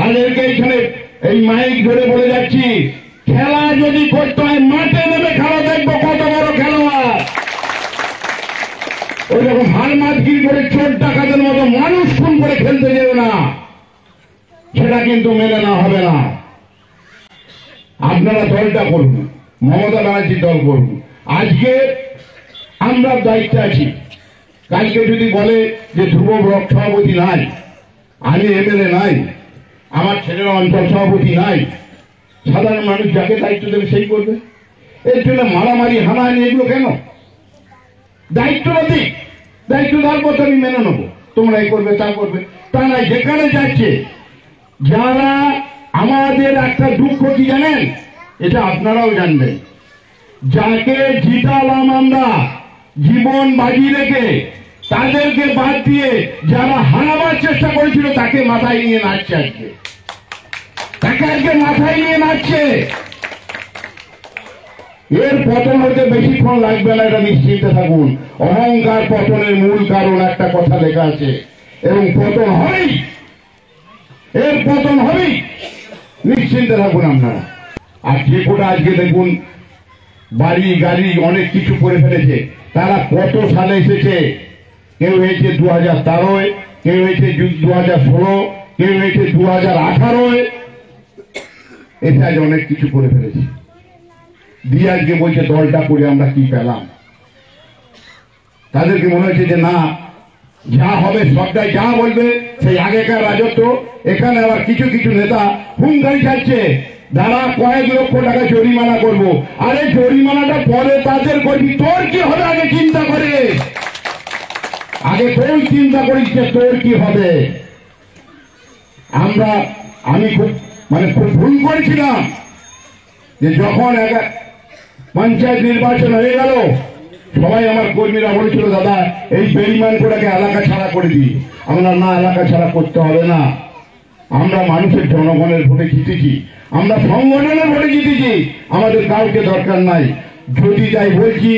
তাদেরকে এখানে এই মাইক ধরে বলে যাচ্ছি, খেলা যদি করতে হয় মাঠে নেমে খেলা দেখবো কত বড় খেলোয়াড়। ওই রকম হার মাতগিরি করে চোর ডাকাতের মতো মানুষ খুন করে খেলতে যাবে না, সেটা কিন্তু মেনে না হবে না। আপনারা দলটা করুন, মমতা ব্যানার্জির দল করুন। আজকে আমরা দায়িত্বে আছি, কালকে যদি বলে যে ধ্রুব ব্লক সভাপতি নাই, আমি এমএলএ নাই, আমার ছেলেরা অঞ্চল সভাপতি নাই, সাধারণ মানুষ যাকে দায়িত্ব দেবে সেই করবে। এর জন্য মারামারি হানাহানি এগুলো কেন? দায়িত্ব দিক, দায়িত্ব দেওয়ার পথে আমি মেনে নেবো, তোমরা এই করবে তা করবে, তা নাই। যেখানে যাচ্ছে যারা, আমাদের একটা দুঃখ কি জানেন, এটা আপনারাও জানবেন, যাকে জিতালাম আমরা জীবন বাজি রেখে, তাদেরকে বাদ দিয়ে যারা হারাবার চেষ্টা করেছিল তাকে মাথায় নিয়ে নাচছে আজকে, তাকে আজকে মাথায় নিয়ে নাচছে। এর পতন হতে বেশিক্ষণ লাগবে না, এটা নিশ্চিন্তে থাকুন। অহংকার পতনের মূল কারণ একটা কথা লেখা আছে, এবং পতন হবেই, এর পতন হবেই, নিশ্চিন্তে থাকুন আপনারা। আর যে কোটা আজকে দেখুন বাড়ি গাড়ি অনেক কিছু করে ফেলেছে, তারা কত সালে এসেছে? কেউ হয়েছে 2013, কেউ হয়েছে 2016, কেউ হয়েছে 2018, এসে আজ অনেক কিছু করে ফেলেছে। দিয়ে আজকে বলছে দলটা করে আমরা কি পেলাম? তাদেরকে মনে হচ্ছে যে না, যা হবে সবটাই যা বলবে সেই আগেকার রাজত্ব। এখানে আবার কিছু কিছু নেতা হুঙ্কারি খাচ্ছে, যারা কয়েক লক্ষ টাকা জরিমানা করবো। আরে জরিমানাটা পরে তাদের করবি, তোর কি হবে আগে চিন্তা করে, আগে তোর চিন্তা করিস যে তোর কি হবে। আমি খুব ভুল করেছিলাম যে যখন পঞ্চায়েত নির্বাচন হয়ে গেল, সবাই আমার কর্মীরা বলেছিল দাদা এই বেইমান কোটাকে এলাকা ছাড়া করে দিই। আমরা না, এলাকা ছাড়া করতে হবে না, আমরা মানুষের জনগণের ভোটে জিতেছি, আমরা সংগঠনের ভোটে জিতেছি, আমাদের কাউকে দরকার নাই। যদি তাই বলছি,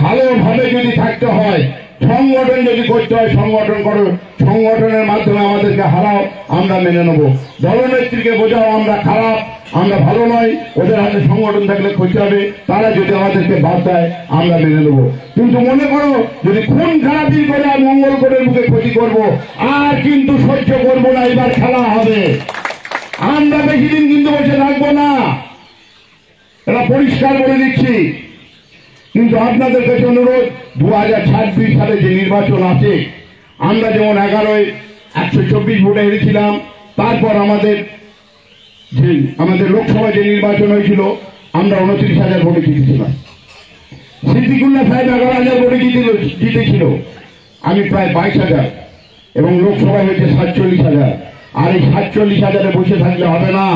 ভালোভাবে যদি থাকতে হয়, সংগঠন যদি করতে হয় সংগঠন করো, সংগঠনের মাধ্যমে আমাদেরকে হারাও, আমরা মেনে নেব। দলনেত্রীকে বোঝাও আমরা খারাপ, আমরা ভালো নয়, ওদের হাতে সংগঠন থাকলে ক্ষতি হবে, তারা যদি আমাদেরকে বাদ দেয় আমরা মেনে নেব। কিন্তু মনে করো যদি খুন খারাপি করে আর মঙ্গল করে মুখে ক্ষতি করব, আর কিন্তু সহ্য করবো না। এবার খেলা হবে, আমরা বেশি দিন কিন্তু বসে থাকবো না, এটা পরিষ্কার বলে দিচ্ছি। কিন্তু আপনাদের কাছে অনুরোধ, 2026 সালে যে নির্বাচন আছে, আমরা যেমন 11-য় 124 ভোটে হেরেছিলাম, তারপর আমাদের লোকসভায় যে নির্বাচন হয়েছিল আমরা 29,000 ভোটে জিতেছিলাম। সিদ্দিকুল্লাহ সাহেব 11,000 ভোটে জিতেছিল, আমি প্রায় 22,000, এবং লোকসভায় হয়েছে 47,000। আর এই 47,000-এ বসে থাকলে হবে না,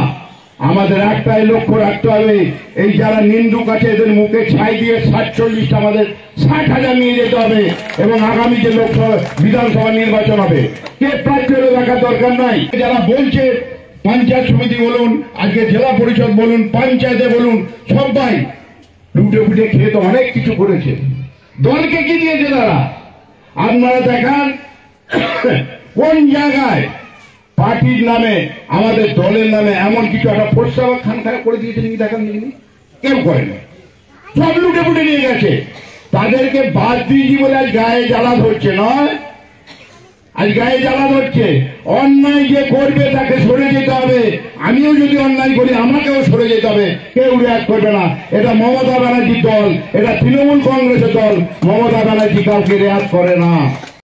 আমাদের একটাই লক্ষ্য রাখতে হবে, এই যারা নিন্দুক আছে এদের মুখে ছাই দিয়ে 47টা আমাদের 60,000 নিয়ে যেতে হবে। এবং আগামী যে লোকসভা বিধানসভা নির্বাচন হবে, কে প্রার্থী হলে দেখার দরকার নাই। যারা বলছে পঞ্চায়েত সমিতি বলুন, আজকে জেলা পরিষদ বলুন, পঞ্চায়েতে বলুন, সবাই লুটে ফুটে খেয়ে তো অনেক কিছু করেছে, দলকে কি দিয়েছে তারা? আপনারা দেখান কোন জায়গায় পার্টির নামে, আমাদের দলের নামে এমন কিছু একটা প্রস্তাব খান খারাপ করে দিয়েছে নাকি? দেখান দেখি, কেউ করেনি, সব লুটে ফুটে নিয়ে গেছে। তাদেরকে বাদ দিয়েছি বলে আজ গায়ে জ্বালা ধরছে, নয় আজ গায়ে জ্বালা ধরছে। অন্যায় যে করবে তাকে সরে যেতে হবে, আমিও যদি অন্যায় করি আমাকেও সরে যেতে হবে, কেউ রিয়াক্ট করবে না। এটা মমতা ব্যানার্জির দল, এটা তৃণমূল কংগ্রেসের দল, মমতা ব্যানার্জি কাউকে রিয়াক্ট করে না।